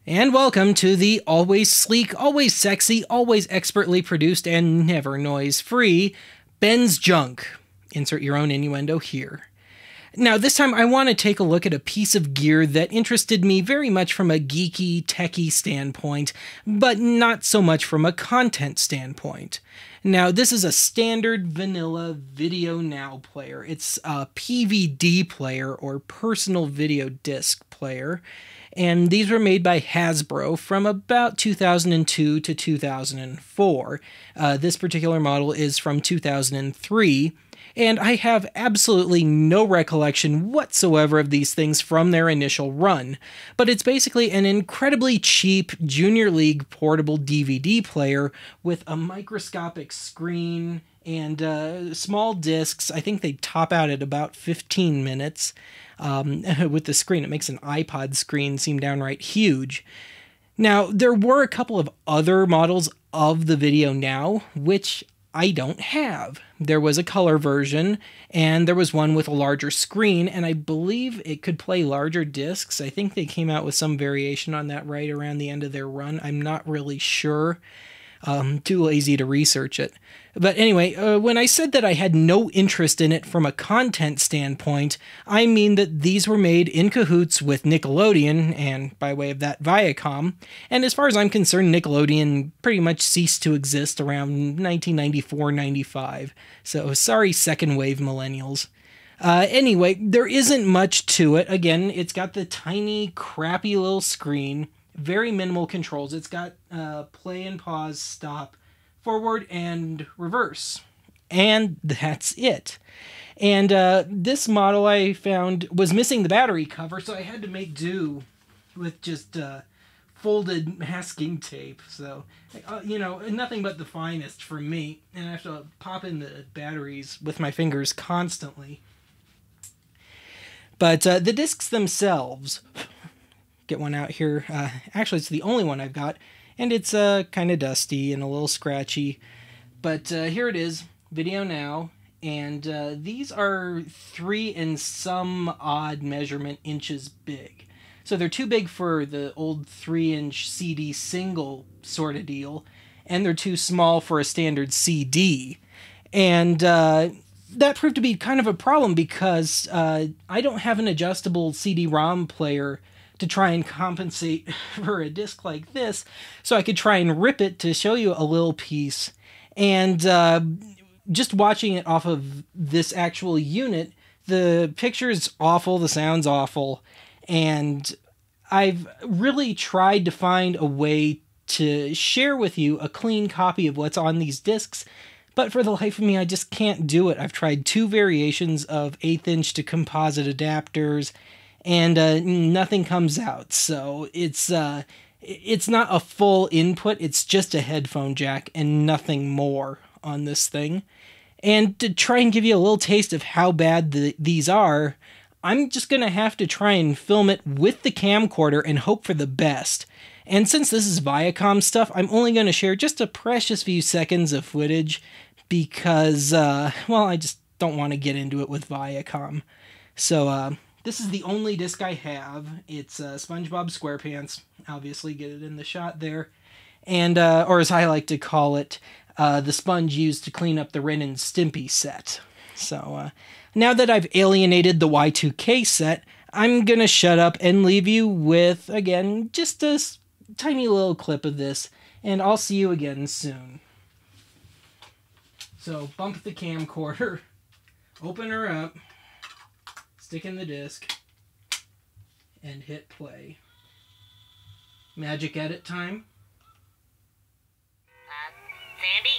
And welcome to the always sleek, always sexy, always expertly produced, and never noise free Ben's Junk. Insert your own innuendo here. Now, this time I want to take a look at a piece of gear that interested me very much from a geeky, techie standpoint, but not so much from a content standpoint. Now, this is a standard vanilla Video Now player. It's a PVD player, or personal video disc player, and these were made by Hasbro from about 2002 to 2004. This particular model is from 2003, and I have absolutely no recollection whatsoever of these things from their initial run. But it's basically an incredibly cheap Junior League portable DVD player with a microscopic screen and small discs. I think they top out at about 15 minutes. With the screen, it makes an iPod screen seem downright huge. Now, there were a couple of other models of the Video Now, which I don't have. There was a color version, and there was one with a larger screen, and I believe it could play larger discs. I think they came out with some variation on that right around the end of their run. I'm not really sure. Too lazy to research it. But anyway, when I said that I had no interest in it from a content standpoint, I mean that these were made in cahoots with Nickelodeon, and by way of that, Viacom. And as far as I'm concerned, Nickelodeon pretty much ceased to exist around 1994-95. So sorry, second wave millennials. Anyway, there isn't much to it. Again, it's got the tiny, crappy little screen. Very minimal controls. It's got play and pause, stop, forward and reverse. And that's it. And this model I found was missing the battery cover, so I had to make do with just folded masking tape. So, nothing but the finest for me. And I have to pop in the batteries with my fingers constantly. But the discs themselves... Get one out here. Actually, it's the only one I've got, and it's kind of dusty and a little scratchy. But here it is, Video Now, and these are 3 and some odd measurement inches big. So they're too big for the old 3-inch CD single sort of deal, and they're too small for a standard CD. And that proved to be kind of a problem because I don't have an adjustable CD-ROM player to try and compensate for a disc like this, so I could try and rip it to show you a little piece. And just watching it off of this actual unit, the picture's awful, the sound's awful, and I've really tried to find a way to share with you a clean copy of what's on these discs, but for the life of me, I just can't do it. I've tried 2 variations of 1/8 inch to composite adapters, and nothing comes out. So it's not a full input, it's just a headphone jack and nothing more on this thing. And to try and give you a little taste of how bad these are, I'm just going to have to try and film it with the camcorder and hope for the best. And since this is Viacom stuff, I'm only going to share just a precious few seconds of footage because, I just don't want to get into it with Viacom. So, this is the only disc I have. It's SpongeBob SquarePants. Obviously, get it in the shot there. And, or as I like to call it, the sponge used to clean up the Ren and Stimpy set. So, now that I've alienated the Y2K set, I'm gonna shut up and leave you with, again, just a tiny little clip of this, and I'll see you again soon. So, bump the camcorder, open her up, stick in the disc, and hit play. Magic edit time. Sandy?